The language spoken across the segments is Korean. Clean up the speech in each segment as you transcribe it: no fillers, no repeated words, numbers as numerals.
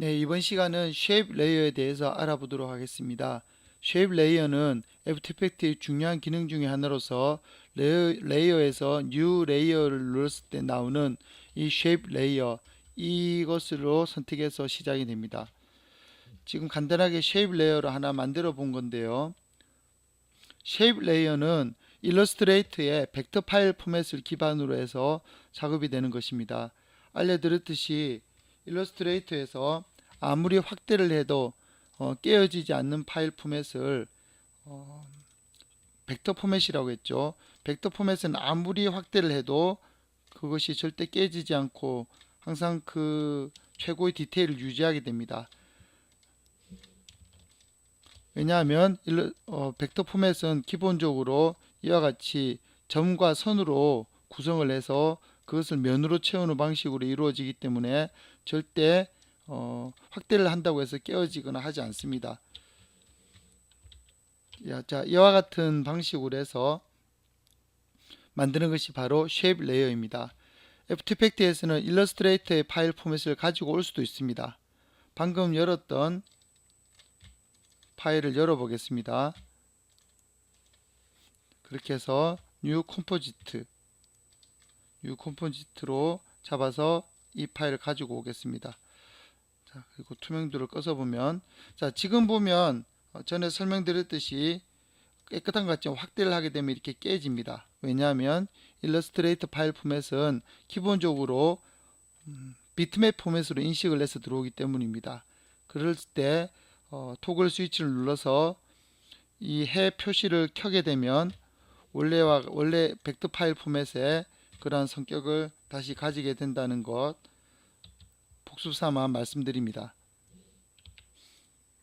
네, 이번 시간은 쉐입 레이어에 대해서 알아보도록 하겠습니다. 쉐입 레이어는 애프터 이펙트의 중요한 기능 중에 하나로서 레이어에서 뉴 레이어를 눌렀을 때 나오는 이 쉐입 레이어, 이것으로 선택해서 시작이 됩니다. 지금 간단하게 쉐입 레이어를 하나 만들어 본 건데요. 쉐입 레이어는 일러스트레이트의 벡터 파일 포맷을 기반으로 해서 작업이 되는 것입니다. 알려드렸듯이 일러스트레이터에서 아무리 확대를 해도 깨어지지 않는 파일 포맷을 벡터 포맷이라고 했죠. 벡터 포맷은 아무리 확대를 해도 그것이 절대 깨지지 않고 항상 그 최고의 디테일을 유지하게 됩니다. 왜냐하면 벡터 포맷은 기본적으로 이와 같이 점과 선으로 구성을 해서 그것을 면으로 채우는 방식으로 이루어지기 때문에 절대 확대를 한다고 해서 깨어지거나 하지 않습니다. 자, 이와 같은 방식으로 해서 만드는 것이 바로 쉐입 레이어입니다. 애프터 이펙트에서는 일러스트레이터의 파일 포맷을 가지고 올 수도 있습니다. 방금 열었던 파일을 열어보겠습니다. 그렇게 해서 뉴 컴포지트로 잡아서 이 파일을 가지고 오겠습니다. 자, 그리고 투명도를 꺼서 보면, 자, 지금 보면 전에 설명드렸듯이 깨끗한 것 같지만 확대를 하게 되면 이렇게 깨집니다. 왜냐하면 일러스트레이터 파일 포맷은 기본적으로 비트맵 포맷으로 인식을 해서 들어오기 때문입니다. 그럴 때 토글 스위치를 눌러서 이 해 표시를 켜게 되면 원래 벡터 파일 포맷의 그러한 성격을 다시 가지게 된다는 것 복습 삼아 말씀드립니다.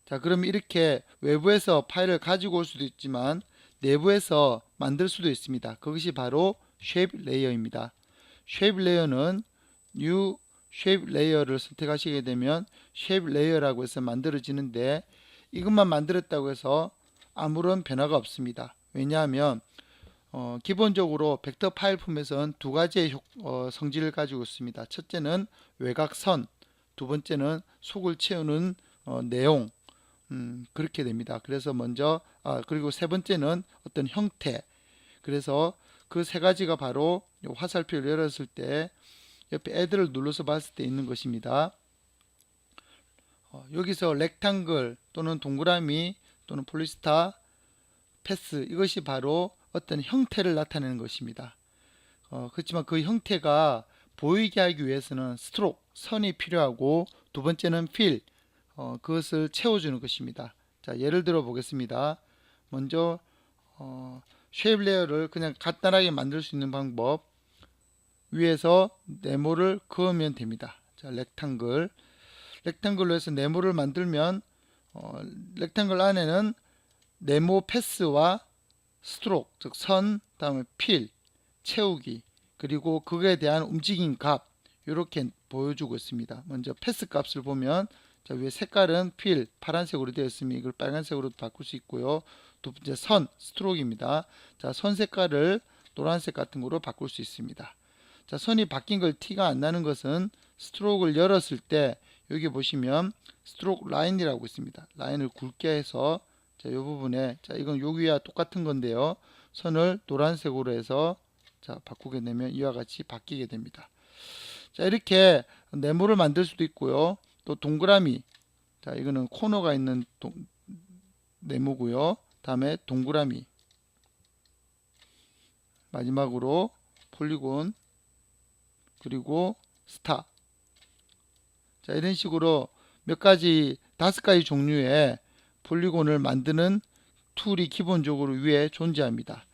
자, 그럼 이렇게 외부에서 파일을 가지고 올 수도 있지만 내부에서 만들 수도 있습니다. 그것이 바로 쉐입 레이어입니다. 쉐입 레이어는 뉴 쉐입 레이어를 선택하시게 되면 쉐입 레이어라고 해서 만들어지는데, 이것만 만들었다고 해서 아무런 변화가 없습니다. 왜냐하면 기본적으로 벡터 파일 포맷은 두 가지의 성질을 가지고 있습니다. 첫째는 외곽선, 두 번째는 속을 채우는 내용, 그렇게 됩니다. 그래서 먼저 그리고 세 번째는 어떤 형태. 그래서 그 세 가지가 바로 화살표를 열었을 때 옆에 애들을 눌러서 봤을 때 있는 것입니다. 여기서 렉탱글 또는 동그라미 또는 폴리스타 패스, 이것이 바로 어떤 형태를 나타내는 것입니다. 그렇지만 그 형태가 보이게 하기 위해서는 스트로크, 선이 필요하고, 두 번째는 필, 그것을 채워주는 것입니다. 자, 예를 들어 보겠습니다. 먼저 쉐입 레이어를 그냥 간단하게 만들 수 있는 방법, 위에서 네모를 그으면 됩니다. 자, 렉탱글로 해서 네모를 만들면 렉탱글 안에는 네모 패스와 스트로크, 즉 선, 다음에 필, 채우기, 그리고 그거에 대한 움직임 값, 이렇게 보여주고 있습니다. 먼저 패스 값을 보면, 자, 위에 색깔은 필, 파란색으로 되어 있으면 이걸 빨간색으로 바꿀 수 있고요. 두 번째 선, 스트로크입니다. 자, 선 색깔을 노란색 같은 거로 바꿀 수 있습니다. 자, 선이 바뀐 걸 티가 안 나는 것은 스트로크를 열었을 때 여기 보시면 스트로크 라인이라고 있습니다. 라인을 굵게 해서, 자, 이 부분에, 자, 이건 여기와 똑같은 건데요. 선을 노란색으로 해서, 자, 바꾸게 되면 이와 같이 바뀌게 됩니다. 자, 이렇게 네모를 만들 수도 있고요. 또 동그라미, 자, 이거는 코너가 있는 네모고요. 다음에 동그라미, 마지막으로 폴리곤, 그리고 스타. 자, 이런 식으로 몇 가지, 5가지 종류의 폴리곤을 만드는 툴이 기본적으로 위에 존재합니다.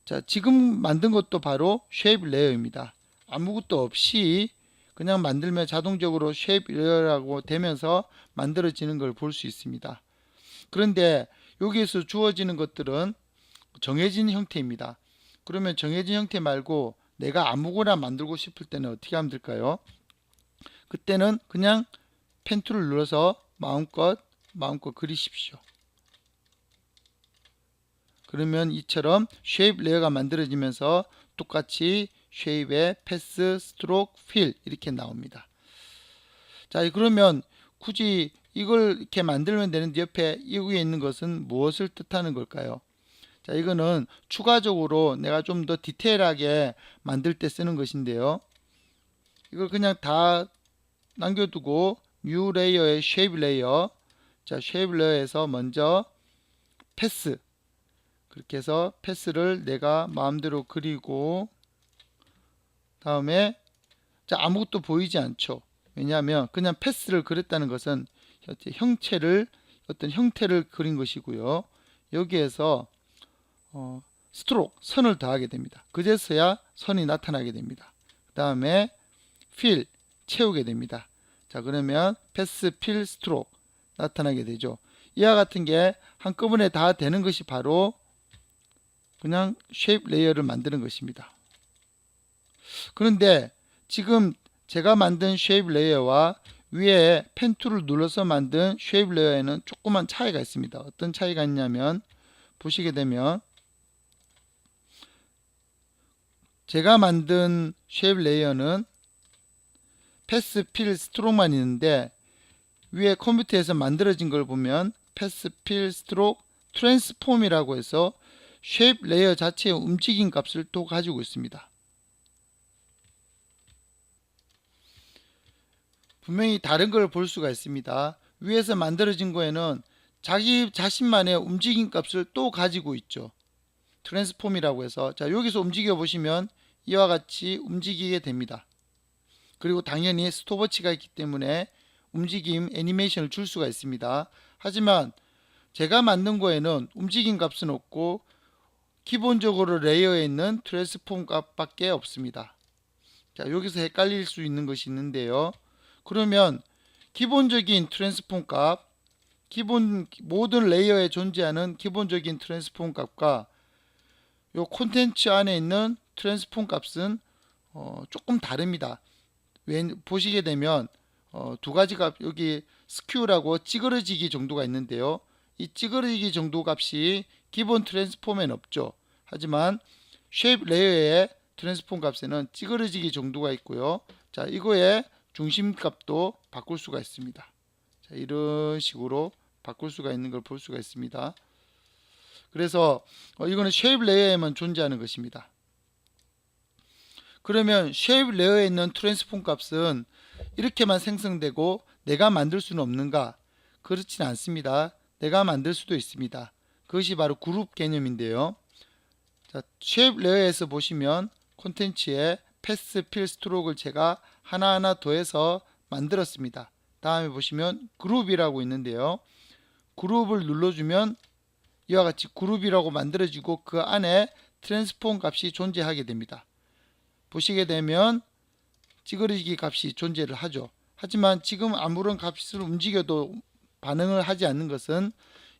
자, 지금 만든 것도 바로 쉐입 레이어입니다. 아무것도 없이 그냥 만들면 자동적으로 쉐입 레이어라고 되면서 만들어지는 걸 볼 수 있습니다. 그런데 여기에서 주어지는 것들은 정해진 형태입니다. 그러면 정해진 형태 말고 내가 아무거나 만들고 싶을 때는 어떻게 하면 될까요? 그때는 그냥 펜 툴을 눌러서 마음껏 그리십시오. 그러면 이처럼 쉐입 레이어가 만들어지면서 똑같이 쉐입의 패스, 스트로크, 필 이렇게 나옵니다. 자, 그러면 굳이 이걸 이렇게 만들면 되는데 옆에 이 위에 있는 것은 무엇을 뜻하는 걸까요? 자, 이거는 추가적으로 내가 좀 더 디테일하게 만들 때 쓰는 것인데요. 이걸 그냥 다 남겨두고 뉴 레이어의 쉐입 레이어, 자, 쉐입 레이어에서 먼저 패스, 그렇게 해서 패스를 내가 마음대로 그리고 다음에 자, 아무것도 보이지 않죠. 왜냐하면 그냥 패스를 그렸다는 것은 어떤 형태를 그린 것이고요. 여기에서 스트로크, 선을 더하게 됩니다. 그제서야 선이 나타나게 됩니다. 그 다음에 필, 채우게 됩니다. 자, 그러면 패스, 필, 스트로크 나타나게 되죠. 이와 같은 게 한꺼번에 다 되는 것이 바로 그냥 쉐입 레이어를 만드는 것입니다. 그런데 지금 제가 만든 쉐입 레이어와 위에 펜 툴을 눌러서 만든 쉐입 레이어에는 조그만 차이가 있습니다. 어떤 차이가 있냐면 보시게 되면 제가 만든 쉐입 레이어는 패스, 필, 스트로크만 있는데 위에 컴퓨터에서 만들어진 걸 보면 패스, 필, 스트로크, 트랜스폼이라고 해서 쉐입 레이어 자체의 움직임 값을 또 가지고 있습니다. 분명히 다른 걸 볼 수가 있습니다. 위에서 만들어진 거에는 자기 자신만의 움직임 값을 또 가지고 있죠. 트랜스폼이라고 해서 자, 여기서 움직여 보시면 이와 같이 움직이게 됩니다. 그리고 당연히 스톱워치가 있기 때문에 움직임 애니메이션을 줄 수가 있습니다. 하지만 제가 만든 거에는 움직임 값은 없고 기본적으로 레이어에 있는 트랜스폼 값밖에 없습니다. 자, 여기서 헷갈릴 수 있는 것이 있는데요. 그러면 기본적인 트랜스폼 값, 모든 레이어에 존재하는 기본적인 트랜스폼 값과 요 콘텐츠 안에 있는 트랜스폼 값은 조금 다릅니다. 보시게 되면 두 가지 값, 여기 스큐라고 찌그러지기 정도가 있는데요. 이 찌그러지기 정도 값이 기본 트랜스폼에는 없죠. 하지만 쉐입 레이어의 트랜스폼 값에는 찌그러지기 정도가 있고요. 자, 이거의 중심값도 바꿀 수가 있습니다. 자, 이런 식으로 바꿀 수가 있는 걸 볼 수가 있습니다. 그래서 이거는 쉐입 레이어에만 존재하는 것입니다. 그러면 쉐입 레이어에 있는 트랜스폼 값은 이렇게만 생성되고 내가 만들 수는 없는가? 그렇지는 않습니다. 내가 만들 수도 있습니다. 그것이 바로 그룹 개념인데요. 자, 쉐입 레이어에서 보시면 콘텐츠에 패스, 필, 스트로크를 제가 하나하나 더해서 만들었습니다. 다음에 보시면 그룹이라고 있는데요. 그룹을 눌러주면 이와 같이 그룹이라고 만들어지고 그 안에 트랜스폼 값이 존재하게 됩니다. 보시게 되면 찌그러지기 값이 존재를 하죠. 하지만 지금 아무런 값을 움직여도 반응을 하지 않는 것은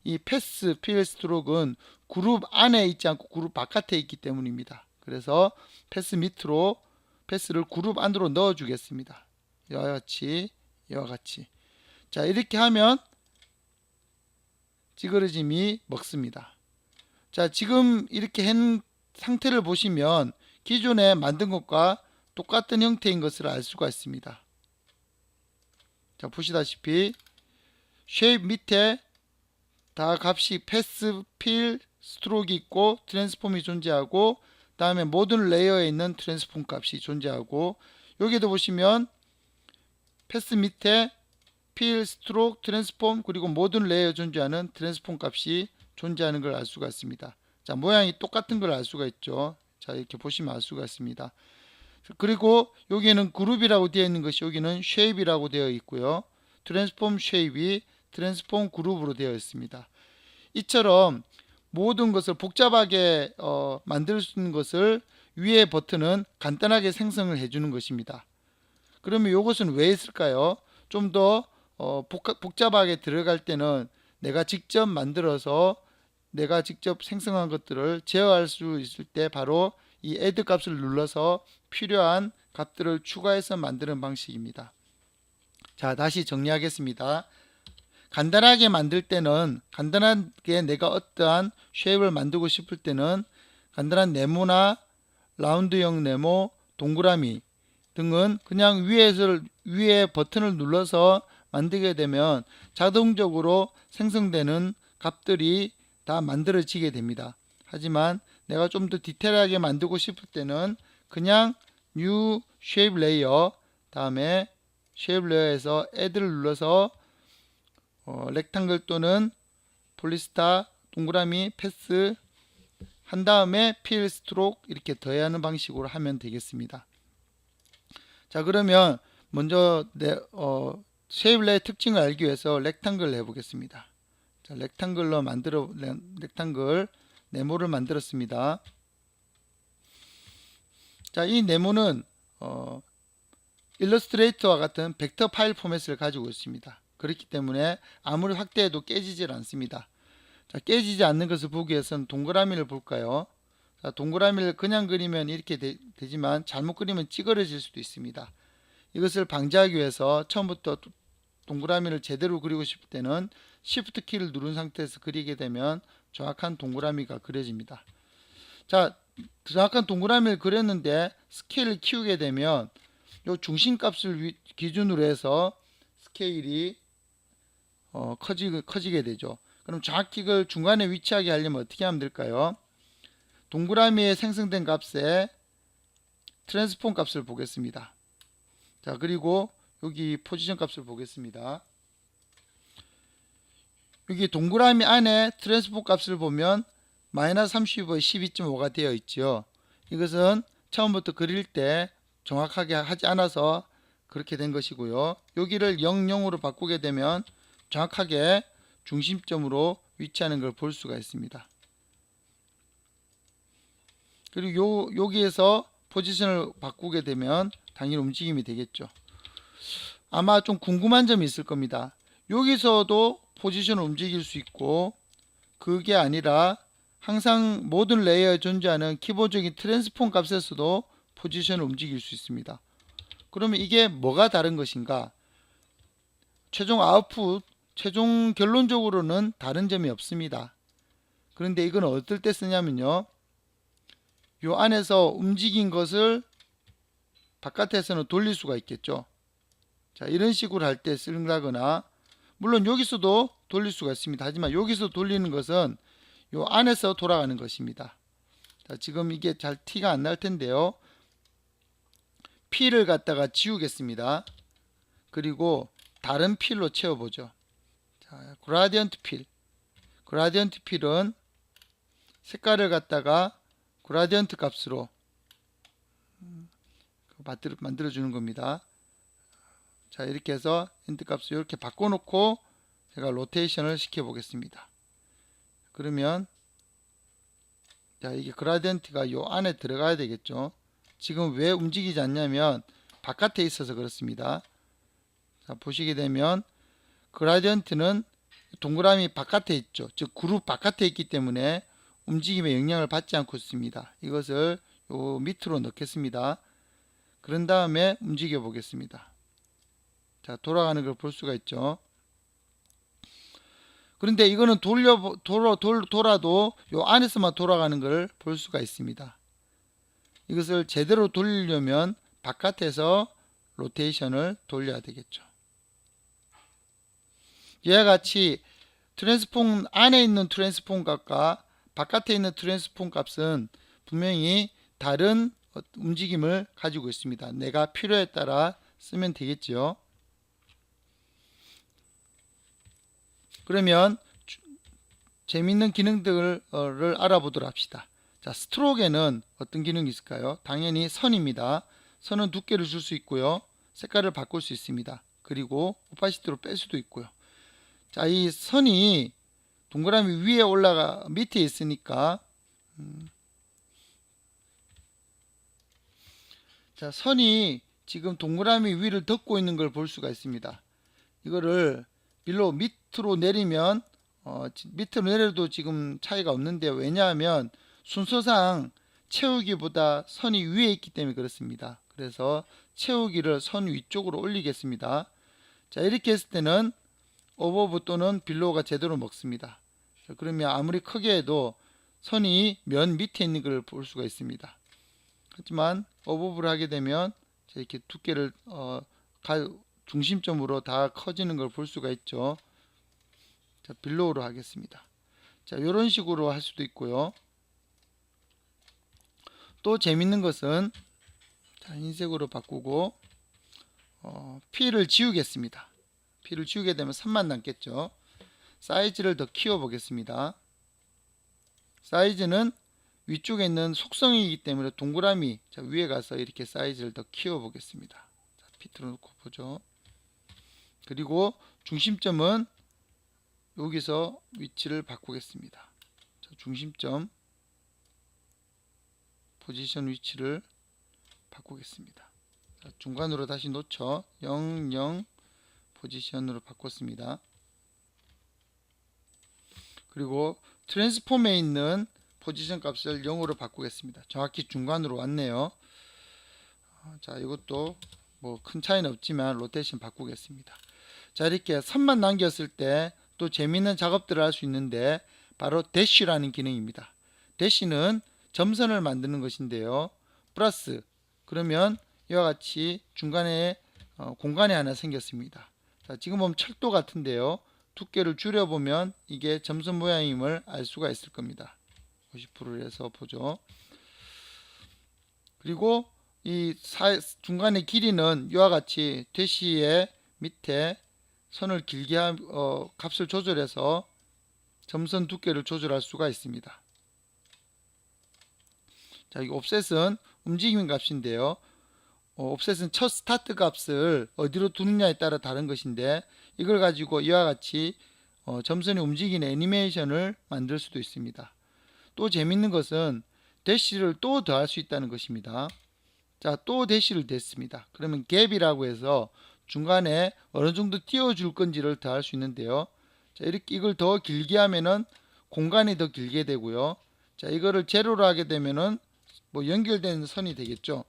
이 패스, 필, 스트로크는 그룹 안에 있지 않고 그룹 바깥에 있기 때문입니다. 그래서 패스 밑으로 패스를 그룹 안으로 넣어 주겠습니다. 이와 같이 자, 이렇게 하면 찌그러짐이 먹습니다. 자, 지금 이렇게 한 상태를 보시면 기존에 만든 것과 똑같은 형태인 것을 알 수가 있습니다. 자, 보시다시피 쉐입 밑에 다 값이 패스, 필, 스트로크 있고 트랜스폼이 존재하고 다음에 모든 레이어에 있는 트랜스폼 값이 존재하고 여기도 보시면 패스 밑에 필, 스트로크, 트랜스폼 그리고 모든 레이어에 존재하는 트랜스폼 값이 존재하는 걸 알 수가 있습니다. 자, 모양이 똑같은 걸 알 수가 있죠. 자, 이렇게 보시면 알 수가 있습니다. 그리고 여기에는 그룹이라고 되어 있는 것이 여기는 쉐입이라고 되어 있고요. 트랜스폼 쉐입이 트랜스폼 그룹으로 되어 있습니다. 이처럼 모든 것을 복잡하게 만들 수 있는 것을 위에 버튼은 간단하게 생성을 해주는 것입니다. 그러면 이것은 왜 있을까요? 좀 더 복잡하게 들어갈 때는 내가 직접 만들어서 내가 직접 생성한 것들을 제어할 수 있을 때 바로 이 add 값을 눌러서 필요한 값들을 추가해서 만드는 방식입니다. 자, 다시 정리하겠습니다. 간단하게 만들 때는 간단하게 내가 어떠한 쉐입을 만들고 싶을 때는 간단한 네모나 라운드형 네모, 동그라미 등은 그냥 위에 버튼을 눌러서 만들게 되면 자동적으로 생성되는 값들이 다 만들어지게 됩니다. 하지만 내가 좀 더 디테일하게 만들고 싶을 때는 그냥 New Shape Layer 다음에 Shape Layer에서 Add를 눌러서 렉탱글 또는 폴리스타 동그라미 패스 한 다음에 필 스트로크 이렇게 더해하는 방식으로 하면 되겠습니다. 자, 그러면 먼저 쉐입 레이어 특징을 알기 위해서 렉탱글 해보겠습니다. 자, 렉탱글 네모를 만들었습니다. 자, 이 네모는 일러스트레이터와 같은 벡터 파일 포맷을 가지고 있습니다. 그렇기 때문에 아무리 확대해도 깨지질 않습니다. 자, 깨지지 않는 것을 보기 위해서는 동그라미를 볼까요? 자, 동그라미를 그냥 그리면 이렇게 되지만 잘못 그리면 찌그러질 수도 있습니다. 이것을 방지하기 위해서 처음부터 동그라미를 제대로 그리고 싶을 때는 Shift 키를 누른 상태에서 그리게 되면 정확한 동그라미가 그려집니다. 자, 정확한 동그라미를 그렸는데 스케일을 키우게 되면 이 중심값을 기준으로 해서 스케일이 커지게 되죠. 그럼 정확히 그걸 중간에 위치하게 하려면 어떻게 하면 될까요? 동그라미에 생성된 값에 트랜스폼 값을 보겠습니다. 자, 그리고 여기 포지션 값을 보겠습니다. 여기 동그라미 안에 트랜스폼 값을 보면 마이너스 35에 12.5가 되어 있죠. 이것은 처음부터 그릴 때 정확하게 하지 않아서 그렇게 된 것이고요. 여기를 00으로 바꾸게 되면 정확하게 중심점으로 위치하는 걸 볼 수가 있습니다. 그리고 여기에서 포지션을 바꾸게 되면 당연히 움직임이 되겠죠. 아마 좀 궁금한 점이 있을 겁니다. 여기서도 포지션을 움직일 수 있고 그게 아니라 항상 모든 레이어에 존재하는 기본적인 트랜스폼 값에서도 포지션을 움직일 수 있습니다. 그러면 이게 뭐가 다른 것인가? 최종 아웃풋, 최종 결론적으로는 다른 점이 없습니다. 그런데 이건 어떨 때 쓰냐면요. 요 안에서 움직인 것을 바깥에서는 돌릴 수가 있겠죠. 자, 이런 식으로 할 때 쓴다거나 물론 여기서도 돌릴 수가 있습니다. 하지만 여기서 돌리는 것은 요 안에서 돌아가는 것입니다. 자, 지금 이게 잘 티가 안 날 텐데요. 필을 갖다가 지우겠습니다. 그리고 다른 필로 채워보죠. 자, 그라디언트 필. 그라디언트 필은 색깔을 갖다가 그라디언트 값으로 만들어 주는 겁니다. 자, 이렇게 해서 엔드 값을 이렇게 바꿔놓고 제가 로테이션을 시켜 보겠습니다. 그러면 자, 이게 그라디언트가 요 안에 들어가야 되겠죠. 지금 왜 움직이지 않냐면 바깥에 있어서 그렇습니다. 자, 보시게 되면 그라디언트는 동그라미 바깥에 있죠. 즉 그룹 바깥에 있기 때문에 움직임에 영향을 받지 않고 있습니다. 이것을 요 밑으로 넣겠습니다. 그런 다음에 움직여 보겠습니다. 자, 돌아가는 걸 볼 수가 있죠. 그런데 이거는 돌아도 요 안에서만 돌아가는 걸 볼 수가 있습니다. 이것을 제대로 돌리려면 바깥에서 로테이션을 돌려야 되겠죠. 이와 같이 트랜스폼 안에 있는 트랜스폼 값과 바깥에 있는 트랜스폼 값은 분명히 다른 움직임을 가지고 있습니다. 내가 필요에 따라 쓰면 되겠죠. 그러면 재미있는 기능들을 알아보도록 합시다. 자, 스트로크에는 어떤 기능이 있을까요? 당연히 선입니다. 선은 두께를 줄 수 있고요. 색깔을 바꿀 수 있습니다. 그리고 오파시티로 뺄 수도 있고요. 자, 이 선이 동그라미 위에 올라가 밑에 있으니까 자, 선이 지금 동그라미 위를 덮고 있는 걸 볼 수가 있습니다. 이거를 빌로 밑으로 내리면 밑으로 내려도 지금 차이가 없는데 왜냐하면 순서상 채우기보다 선이 위에 있기 때문에 그렇습니다. 그래서 채우기를 선 위쪽으로 올리겠습니다. 자, 이렇게 했을 때는 오버브 또는 빌로우가 제대로 먹습니다. 자, 그러면 아무리 크게 해도 선이 면 밑에 있는 걸 볼 수가 있습니다. 하지만 오버브를 하게 되면 이렇게 두께를 중심점으로 다 커지는 걸 볼 수가 있죠. 자, 빌로우로 하겠습니다. 자, 이런 식으로 할 수도 있고요. 또 재밌는 것은 자, 흰색으로 바꾸고 P를 지우겠습니다. P를 지우게 되면 3만 남겠죠. 사이즈를 더 키워 보겠습니다. 사이즈는 위쪽에 있는 속성이기 때문에 동그라미 자, 위에 가서 이렇게 사이즈를 더 키워 보겠습니다. 자, 피트로 놓고 보죠. 그리고 중심점은 여기서 위치를 바꾸겠습니다. 자, 중심점 포지션 위치를 바꾸겠습니다. 자, 중간으로 다시 놓쳐 0, 0 포지션으로 바꿨습니다. 그리고 트랜스폼에 있는 포지션 값을 0으로 바꾸겠습니다. 정확히 중간으로 왔네요. 자, 이것도 뭐 큰 차이는 없지만 로테이션 바꾸겠습니다. 자, 이렇게 선만 남겼을 때 또 재미있는 작업들을 할 수 있는데 바로 대쉬라는 기능입니다. 대쉬는 점선을 만드는 것인데요. 플러스 그러면 이와 같이 중간에 공간이 하나 생겼습니다. 자, 지금 보면 철도 같은데요. 두께를 줄여보면 이게 점선 모양임을 알 수가 있을 겁니다. 50%를 해서 보죠. 그리고 이 중간의 길이는 이와 같이 대시의 밑에 선을 길게 값을 조절해서 점선 두께를 조절할 수가 있습니다. 자, 이 옵셋은 움직임 값인데요. 옵셋은 첫 스타트 값을 어디로 두느냐에 따라 다른 것인데 이걸 가지고 이와 같이 점선이 움직이는 애니메이션을 만들 수도 있습니다. 또 재밌는 것은 대시를 또 더할 수 있다는 것입니다. 자, 또 대시를 댔습니다. 그러면 갭이라고 해서 중간에 어느 정도 띄워줄 건지를 더할 수 있는데요. 자, 이렇게 이걸 더 길게 하면은 공간이 더 길게 되고요. 자, 이거를 제로로 하게 되면은 뭐 연결되는 선이 되겠죠.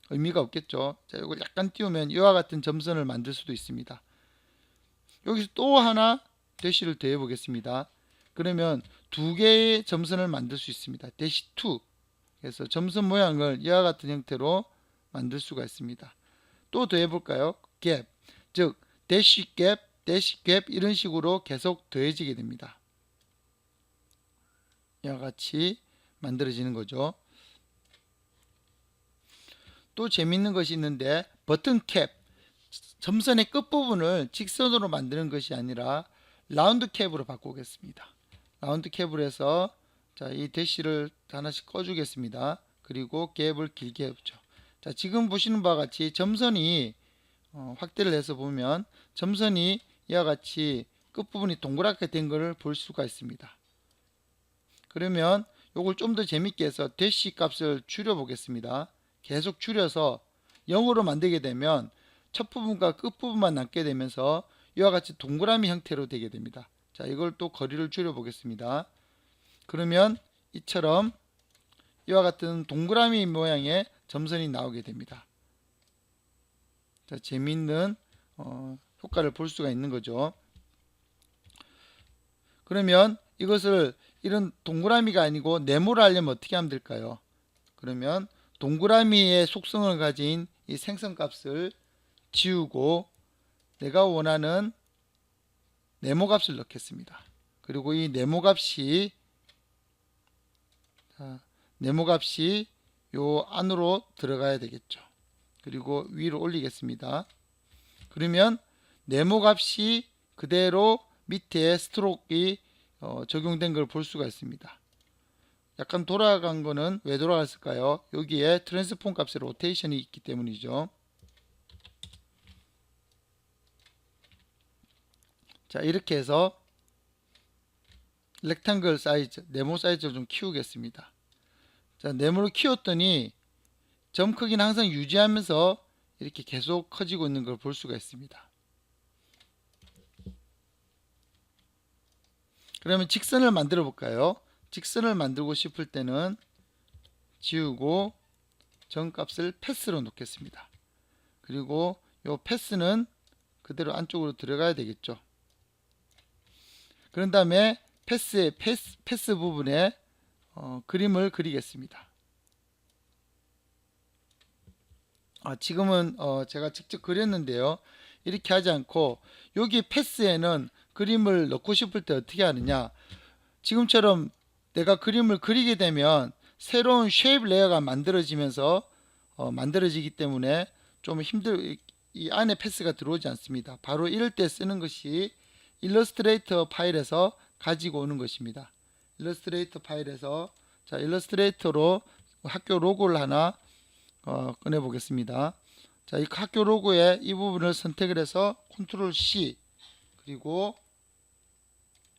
의미가 없겠죠. 자, 이걸 약간 띄우면 이와 같은 점선을 만들 수도 있습니다. 여기서 또 하나 대시를 더해 보겠습니다. 그러면 두 개의 점선을 만들 수 있습니다. 대시 2. 그래서 점선 모양을 이와 같은 형태로 만들 수가 있습니다. 또 더해 볼까요? 갭, 즉 대시 갭, 대시 갭 이런 식으로 계속 더해지게 됩니다. 이와 같이 만들어지는 거죠. 또 재밌는 것이 있는데 버튼 캡, 점선의 끝부분을 직선으로 만드는 것이 아니라 라운드 캡으로 바꾸겠습니다. 라운드 캡으로 해서 자, 이 대시를 하나씩 꺼주겠습니다. 그리고 갭을 길게 해보죠. 자, 지금 보시는 바와 같이 점선이 확대를 해서 보면 점선이 이와 같이 끝부분이 동그랗게 된 것을 볼 수가 있습니다. 그러면 이걸 좀 더 재밌게 해서 대시 값을 줄여 보겠습니다. 계속 줄여서 0으로 만들게 되면 첫 부분과 끝 부분만 남게 되면서 이와 같이 동그라미 형태로 되게 됩니다. 자, 이걸 또 거리를 줄여 보겠습니다. 그러면 이처럼 이와 같은 동그라미 모양의 점선이 나오게 됩니다. 자, 재미있는 효과를 볼 수가 있는 거죠. 그러면 이것을 이런 동그라미가 아니고 네모를 하려면 어떻게 하면 될까요? 그러면 동그라미의 속성을 가진 이 생성값을 지우고 내가 원하는 네모 값을 넣겠습니다. 그리고 이 네모 값이 요 안으로 들어가야 되겠죠. 그리고 위로 올리겠습니다. 그러면 네모 값이 그대로 밑에 스트로크가 적용된 걸 볼 수가 있습니다. 약간 돌아간 거는 왜 돌아갔을까요? 여기에 트랜스폼 값의 로테이션이 있기 때문이죠. 자, 이렇게 해서 렉탱글 사이즈, 네모 사이즈를 좀 키우겠습니다. 자, 네모를 키웠더니 점 크기는 항상 유지하면서 이렇게 계속 커지고 있는 걸 볼 수가 있습니다. 그러면 직선을 만들어 볼까요? 직선을 만들고 싶을 때는 지우고 점값을 패스로 놓겠습니다. 그리고 이 패스는 그대로 안쪽으로 들어가야 되겠죠. 그런 다음에 패스 부분에 그림을 그리겠습니다. 지금은 제가 직접 그렸는데요. 이렇게 하지 않고 여기 패스에는 그림을 넣고 싶을 때 어떻게 하느냐, 지금처럼 내가 그림을 그리게 되면 새로운 쉐입 레이어가 만들어지기 때문에 좀 이 안에 패스가 들어오지 않습니다. 바로 이럴 때 쓰는 것이 일러스트레이터 파일에서 가지고 오는 것입니다. 일러스트레이터 파일에서, 자, 일러스트레이터로 학교 로고를 하나 꺼내 보겠습니다. 자, 이 학교 로고의 이 부분을 선택을 해서 컨트롤 C, 그리고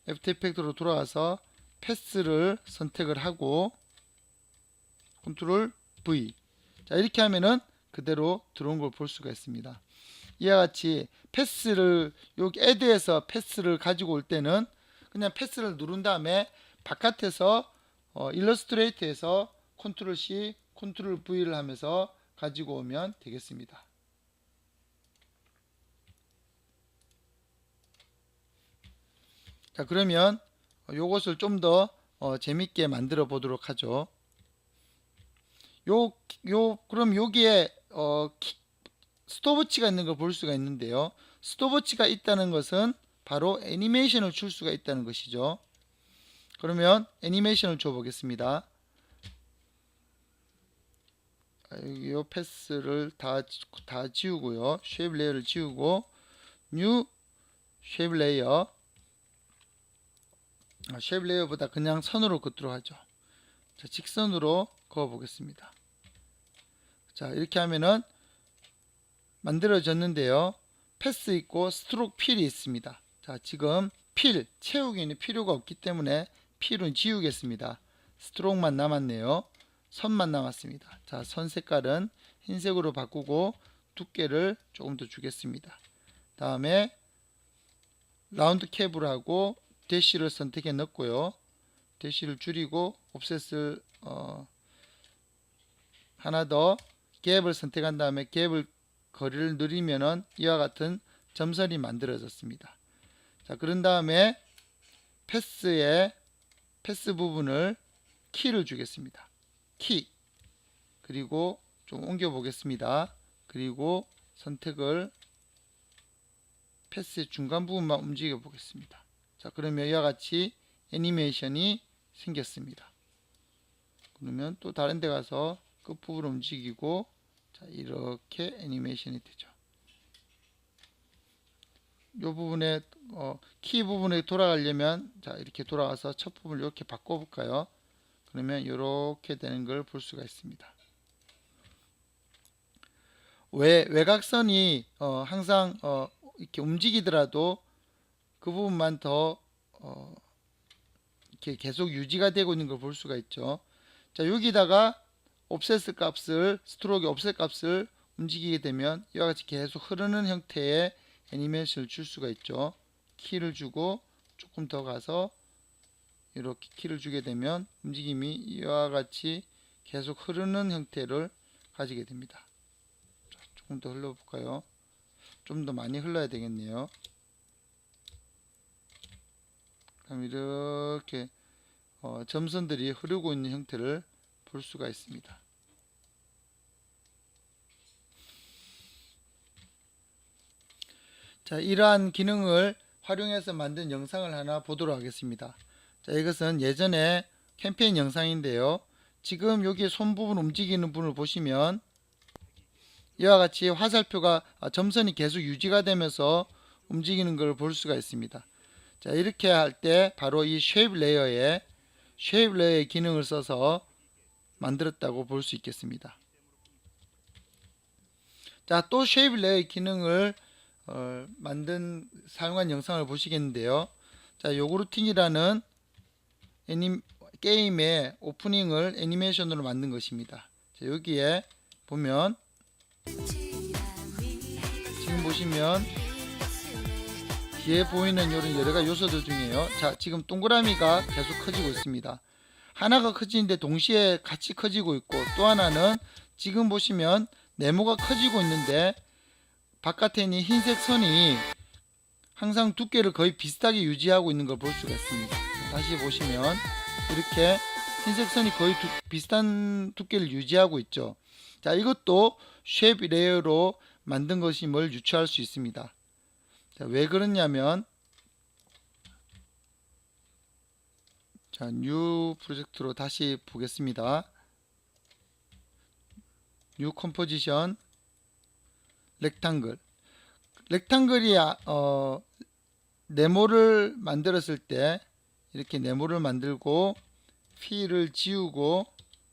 애프터 이펙트로 돌아가서 패스를 선택을 하고 컨트롤 V. 자, 이렇게 하면은 그대로 들어온 걸 볼 수가 있습니다. 이와 같이 패스를 여기 애드에서 패스를 가지고 올 때는 그냥 패스를 누른 다음에 바깥에서 일러스트레이터에서 컨트롤 C, 컨트롤 V를 하면서 가지고 오면 되겠습니다. 자, 그러면 요것을 좀 더 재밌게 만들어 보도록 하죠. 그럼 여기에 스톱워치가 있는 걸 볼 수가 있는데요. 스톱워치가 있다는 것은 바로 애니메이션을 줄 수가 있다는 것이죠. 그러면 애니메이션을 줘 보겠습니다. 이 패스를 다 지우고요. 쉐입 레이어를 지우고 뉴 쉐입 레이어, 쉐입 레이어보다 그냥 선으로 긋도록 하죠. 자, 직선으로 그어 보겠습니다. 자, 이렇게 하면은 만들어졌는데요. 패스 있고 스트로크 필이 있습니다. 자, 지금 채우기에는 필요가 없기 때문에 필은 지우겠습니다. 스트로크만 남았네요. 선만 남았습니다. 자, 선 색깔은 흰색으로 바꾸고 두께를 조금 더 주겠습니다. 다음에 라운드 캡을 하고 대시를 선택해 넣고요. 대시를 줄이고 옵셋을 하나 더 갭을 선택한 다음에 갭을 거리를 누리면은 이와 같은 점선이 만들어졌습니다. 자, 그런 다음에 패스 부분을 키를 주겠습니다. 키, 그리고 좀 옮겨 보겠습니다. 그리고 선택을 패스의 중간 부분만 움직여 보겠습니다. 자, 그러면 이와 같이 애니메이션이 생겼습니다. 그러면 또 다른 데 가서 끝부분을 움직이고, 자, 이렇게 애니메이션이 되죠. 이 부분에 키 부분에 돌아가려면, 자, 이렇게 돌아가서 첫 부분을 이렇게 바꿔 볼까요? 그러면 이렇게 되는 걸 볼 수가 있습니다. 외곽선이 항상 이렇게 움직이더라도 그 부분만 더 이렇게 계속 유지가 되고 있는 걸 볼 수가 있죠. 자, 여기다가 옵셋 값을, 스트로크 옵셋 값을 움직이게 되면 이와 같이 계속 흐르는 형태의 애니메이션을 줄 수가 있죠. 키를 주고 조금 더 가서 이렇게 키를 주게 되면 움직임이 이와 같이 계속 흐르는 형태를 가지게 됩니다. 자, 조금 더 흘러 볼까요? 좀 더 많이 흘러야 되겠네요. 그럼 이렇게 점선들이 흐르고 있는 형태를 볼 수가 있습니다. 자, 이러한 기능을 활용해서 만든 영상을 하나 보도록 하겠습니다. 자, 이것은 예전에 캠페인 영상인데요. 지금 여기 손 부분 움직이는 부분을 보시면 이와 같이 화살표가 점선이 계속 유지가 되면서 움직이는 걸 볼 수가 있습니다. 자, 이렇게 할 때 바로 이 쉐입 레이어의 기능을 써서 만들었다고 볼 수 있겠습니다. 자, 또 쉐입 레이어의 기능을 사용한 영상을 보시겠는데요. 자, 요구르팅이라는 게임의 오프닝을 애니메이션으로 만든 것입니다. 자, 여기에 보면 지금 보시면 뒤에 보이는 이런 여러가지 요소들 중에요. 자, 지금 동그라미가 계속 커지고 있습니다. 하나가 커지는데 동시에 같이 커지고 있고, 또 하나는 지금 보시면 네모가 커지고 있는데 바깥에 있는 흰색 선이 항상 두께를 거의 비슷하게 유지하고 있는 걸 볼 수가 있습니다. 다시 보시면 이렇게 흰색 선이 거의 비슷한 두께를 유지하고 있죠. 자, 이것도 쉐입 레이어로 만든 것임을 유추할 수 있습니다. 자, 왜 그러냐면 자, 뉴 프로젝트로 다시 보겠습니다. 뉴 컴포지션 렉탱글. 렉탱글이 네모를 만들었을 때 이렇게 네모를 만들고 필을 지우고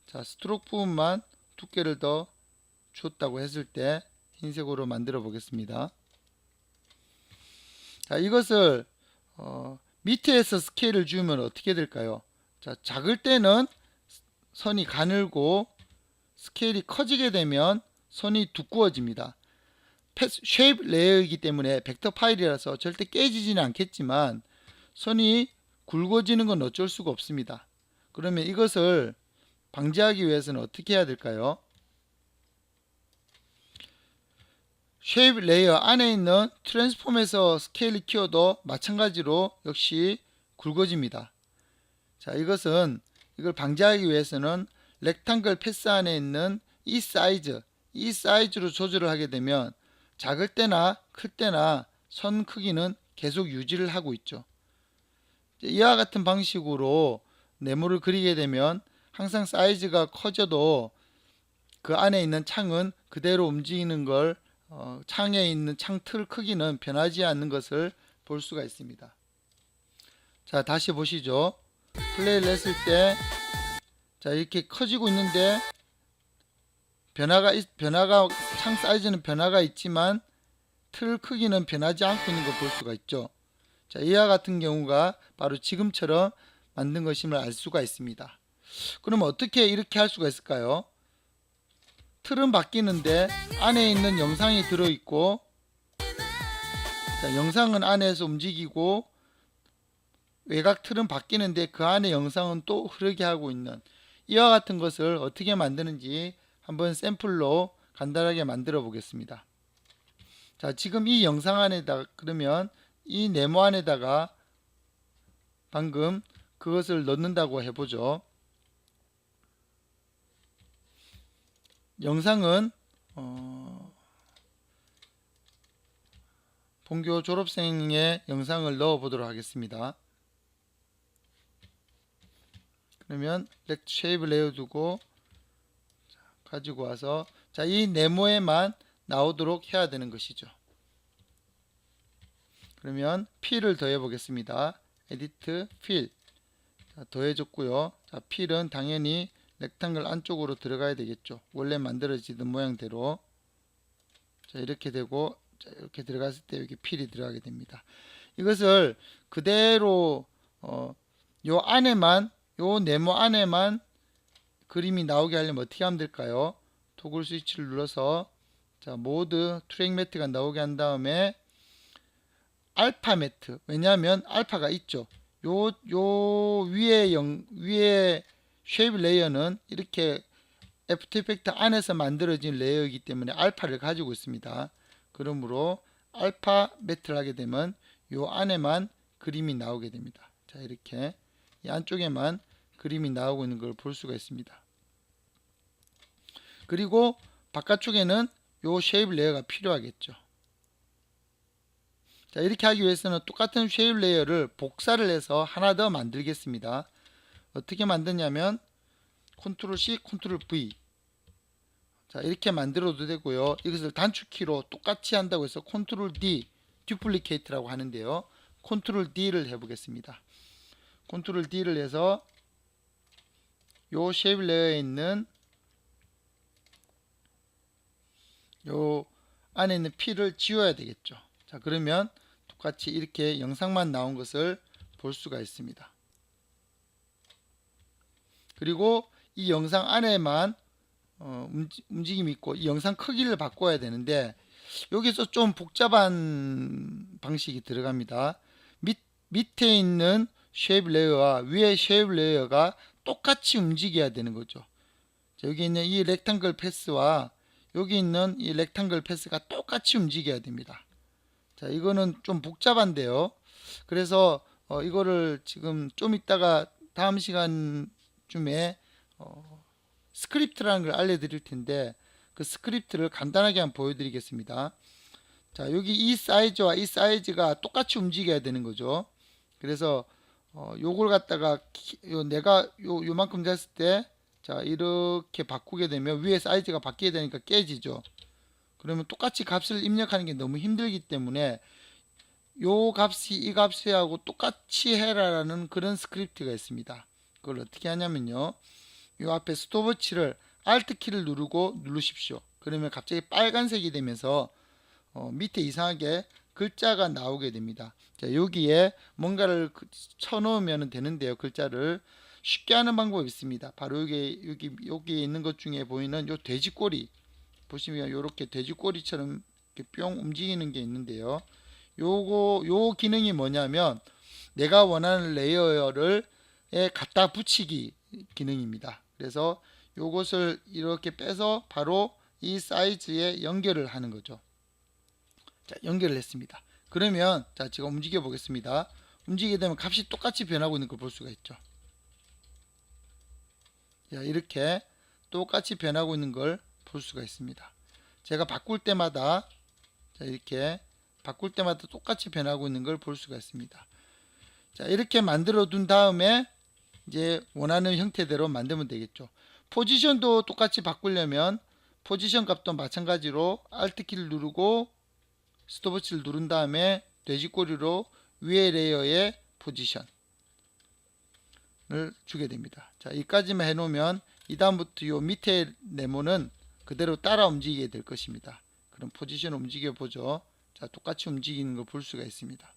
자, 스트로크 부분만 두께를 더 줬다고 했을 때 흰색으로 만들어 보겠습니다. 자, 이것을 밑에서 스케일을 주면 어떻게 될까요? 자, 작을 때는 선이 가늘고 스케일이 커지게 되면 선이 두꺼워집니다. 쉐입 레이어이기 때문에 벡터 파일이라서 절대 깨지지는 않겠지만 선이 굵어지는 건 어쩔 수가 없습니다. 그러면 이것을 방지하기 위해서는 어떻게 해야 될까요? 쉐입 레이어 안에 있는 트랜스폼에서 스케일을 키워도 마찬가지로 역시 굵어집니다. 자, 이걸 방지하기 위해서는 렉탱글 패스 안에 있는 이 사이즈로 조절을 하게 되면 작을 때나 클 때나 선 크기는 계속 유지를 하고 있죠. 이와 같은 방식으로 네모를 그리게 되면 항상 사이즈가 커져도 그 안에 있는 창은 그대로 움직이는 걸 창에 있는 창 틀 크기는 변하지 않는 것을 볼 수가 있습니다. 자, 다시 보시죠. 플레이를 했을 때 자, 이렇게 커지고 있는데 변화가 창 사이즈는 변화가 있지만 틀 크기는 변하지 않고 있는 걸 볼 수가 있죠. 자, 이와 같은 경우가 바로 지금처럼 만든 것임을 알 수가 있습니다. 그럼 어떻게 이렇게 할 수가 있을까요? 틀은 바뀌는데 안에 있는 영상이 들어있고 자, 영상은 안에서 움직이고 외곽 틀은 바뀌는데 그 안에 영상은 또 흐르게 하고 있는 이와 같은 것을 어떻게 만드는지 한번 샘플로 간단하게 만들어 보겠습니다. 자, 지금 이 영상 안에다가 그러면 이 네모 안에다가 방금 그것을 넣는다고 해보죠. 영상은 본교 졸업생의 영상을 넣어 보도록 하겠습니다. 그러면 쉐입 레이어 두고 가지고 와서 자, 이 네모에만 나오도록 해야 되는 것이죠. 그러면 필을 더해 보겠습니다. 에디트 필 더해줬고요. 자, 필은 당연히 렉탱글 안쪽으로 들어가야 되겠죠. 원래 만들어지던 모양대로 자, 이렇게 되고 자, 이렇게 들어갔을 때 여기 필이 들어가게 됩니다. 이것을 그대로 요 안에만 요 네모 안에만 그림이 나오게 하려면 어떻게 하면 될까요? 토글 스위치를 눌러서 자, 모드 트랙 매트가 나오게 한 다음에 알파 매트, 왜냐하면 알파가 있죠. 요 위에 쉐입 레이어는 이렇게 애프터 이펙트 안에서 만들어진 레이어이기 때문에 알파를 가지고 있습니다. 그러므로 알파 매트를 하게 되면 요 안에만 그림이 나오게 됩니다. 자, 이렇게 이 안쪽에만 그림이 나오고 있는 걸 볼 수가 있습니다. 그리고 바깥쪽에는 요 쉐입 레이어가 필요하겠죠. 자, 이렇게 하기 위해서는 똑같은 쉐입 레이어를 복사를 해서 하나 더 만들겠습니다. 어떻게 만드냐면 컨트롤 C, 컨트롤 V 자, 이렇게 만들어도 되고요. 이것을 단축키로 똑같이 한다고 해서 컨트롤 D, 듀플리케이트라고 하는데요. 컨트롤 D를 해보겠습니다. 컨트롤 D를 해서 요 쉐입 레이어에 있는 요 안에 있는 P를 지워야 되겠죠. 자, 그러면 똑같이 이렇게 영상만 나온 것을 볼 수가 있습니다. 그리고 이 영상 안에만 움직임이 있고 이 영상 크기를 바꿔야 되는데 여기서 좀 복잡한 방식이 들어갑니다. 밑에 있는 쉐입 레이어와 위에 쉐입 레이어가 똑같이 움직여야 되는 거죠. 자, 여기 있는 이 렉탱글 패스와 여기 있는 이 렉탱글 패스가 똑같이 움직여야 됩니다. 자, 이거는 좀 복잡한데요. 그래서 이거를 지금 좀 이따가 다음 시간쯤에 스크립트라는 걸 알려드릴 텐데 그 스크립트를 간단하게 한번 보여드리겠습니다. 자, 여기 이 사이즈와 이 사이즈가 똑같이 움직여야 되는 거죠. 그래서 요걸 갖다가 내가 요만큼 됐을 때, 자, 이렇게 바꾸게 되면 위에 사이즈가 바뀌게 되니까 깨지죠. 그러면 똑같이 값을 입력하는 게 너무 힘들기 때문에 요 값이 이 값하고 똑같이 해라라는 그런 스크립트가 있습니다. 그걸 어떻게 하냐면요, 요 앞에 스톱워치를 Alt 키를 누르고 누르십시오. 그러면 갑자기 빨간색이 되면서 밑에 이상하게 글자가 나오게 됩니다. 자, 여기에 뭔가를 쳐 놓으면 되는데요. 글자를 쉽게 하는 방법이 있습니다. 바로 여기 있는 것 중에 보이는 요 돼지꼬리, 보시면 요렇게 돼지꼬리처럼 이렇게 뿅 움직이는 게 있는데요. 요 기능이 뭐냐면 내가 원하는 레이어를 갖다 붙이기 기능입니다. 그래서 요것을 이렇게 빼서 바로 이 사이즈에 연결을 하는 거죠. 자, 연결을 했습니다. 그러면 자, 제가 움직여 보겠습니다. 움직이게 되면 값이 똑같이 변하고 있는 걸 볼 수가 있죠. 자, 이렇게 똑같이 변하고 있는 걸 볼 수가 있습니다. 제가 바꿀 때마다, 자, 이렇게 바꿀 때마다 똑같이 변하고 있는 걸 볼 수가 있습니다. 자, 이렇게 만들어 둔 다음에 이제 원하는 형태대로 만들면 되겠죠. 포지션도 똑같이 바꾸려면 포지션 값도 마찬가지로 Alt 키를 누르고 스톱워치를 누른 다음에 돼지꼬리로 위에 레이어의 포지션을 주게 됩니다. 자, 여기까지만 해놓으면 이 다음부터 요 밑에 네모는 그대로 따라 움직이게 될 것입니다. 그럼 포지션을 움직여 보죠. 자, 똑같이 움직이는 걸 볼 수가 있습니다.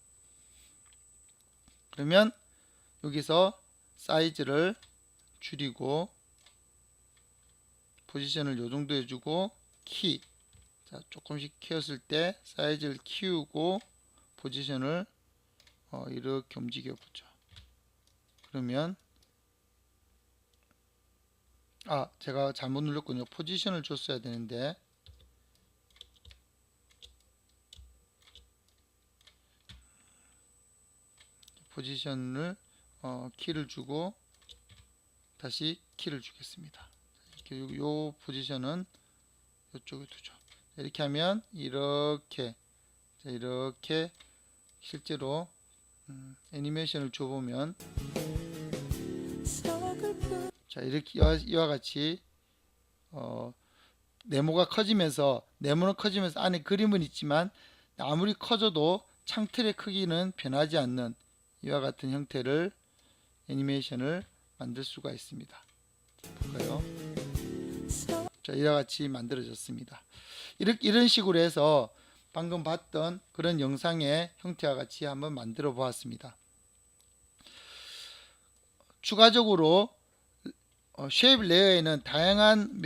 그러면 여기서 사이즈를 줄이고 포지션을 요 정도 해주고 키, 자, 조금씩 키웠을 때 사이즈를 키우고 포지션을 이렇게 움직여 보죠. 그러면 제가 잘못 눌렀군요. 포지션을 줬어야 되는데, 포지션을 키를 주고 다시 키를 주겠습니다. 이렇게 요 포지션은 이쪽에 두죠. 이렇게 하면 이렇게, 자, 이렇게 실제로 애니메이션을 줘보면, 자, 이렇게 이와 같이 네모가 커지면서, 네모는 커지면서 안에 그림은 있지만 아무리 커져도 창틀의 크기는 변하지 않는 이와 같은 형태를 애니메이션을 만들 수가 있습니다. 볼까요? 자, 이와 같이 만들어졌습니다. 이런 식으로 해서 방금 봤던 그런 영상의 형태와 같이 한번 만들어 보았습니다. 추가적으로 쉐입 레이어에는 다양한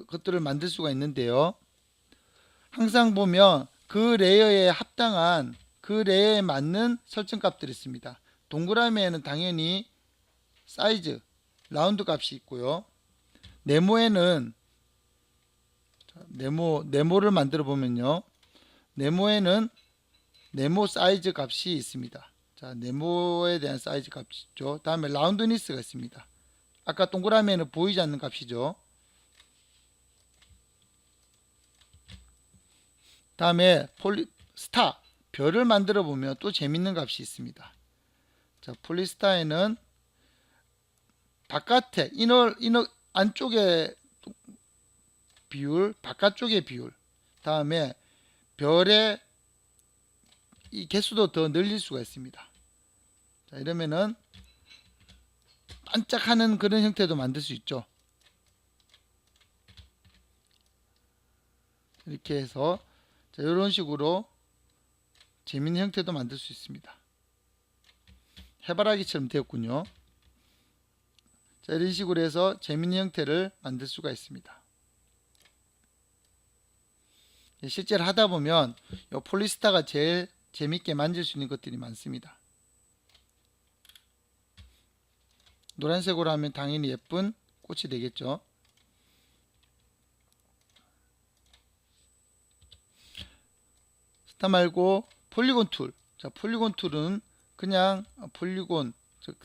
것들을 만들 수가 있는데요. 항상 보면 그 레이어에 합당한, 그 레이어에 맞는 설정 값들이 있습니다. 동그라미에는 당연히 사이즈, 라운드 값이 있고요. 네모에는, 네모를 만들어 보면요, 네모에는 네모 사이즈 값이 있습니다. 자, 네모에 대한 사이즈 값이죠. 다음에 라운드니스가 있습니다. 아까 동그라미에는 보이지 않는 값이죠. 다음에 스타, 별을 만들어 보면 또 재밌는 값이 있습니다. 자, 폴리스타에는 바깥에 안쪽의 비율, 바깥쪽의 비율, 다음에 별의 이 개수도 더 늘릴 수가 있습니다. 자, 이러면은 반짝하는 그런 형태도 만들 수 있죠. 이렇게 해서, 자, 이런 식으로 재밌는 형태도 만들 수 있습니다. 해바라기처럼 되었군요. 자, 이런 식으로 해서 재밌는 형태를 만들 수가 있습니다. 실제로 하다 보면 이 폴리스타가 제일 재밌게 만질 수 있는 것들이 많습니다. 노란색으로 하면 당연히 예쁜 꽃이 되겠죠. 스타 말고 폴리곤 툴. 자, 폴리곤 툴은 그냥 폴리곤,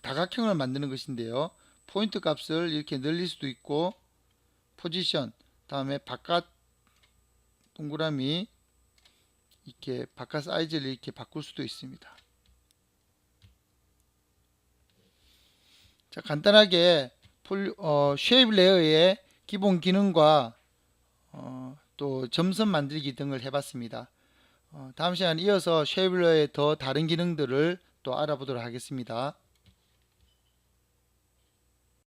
다각형을 만드는 것인데요. 포인트 값을 이렇게 늘릴 수도 있고, 포지션, 다음에 바깥 동그라미 이렇게 바깥 사이즈를 이렇게 바꿀 수도 있습니다. 자, 간단하게 쉐입 레이어의 기본 기능과 또 점선 만들기 등을 해봤습니다. 다음 시간에 이어서 쉐입 레이어의 더 다른 기능들을 또 알아보도록 하겠습니다.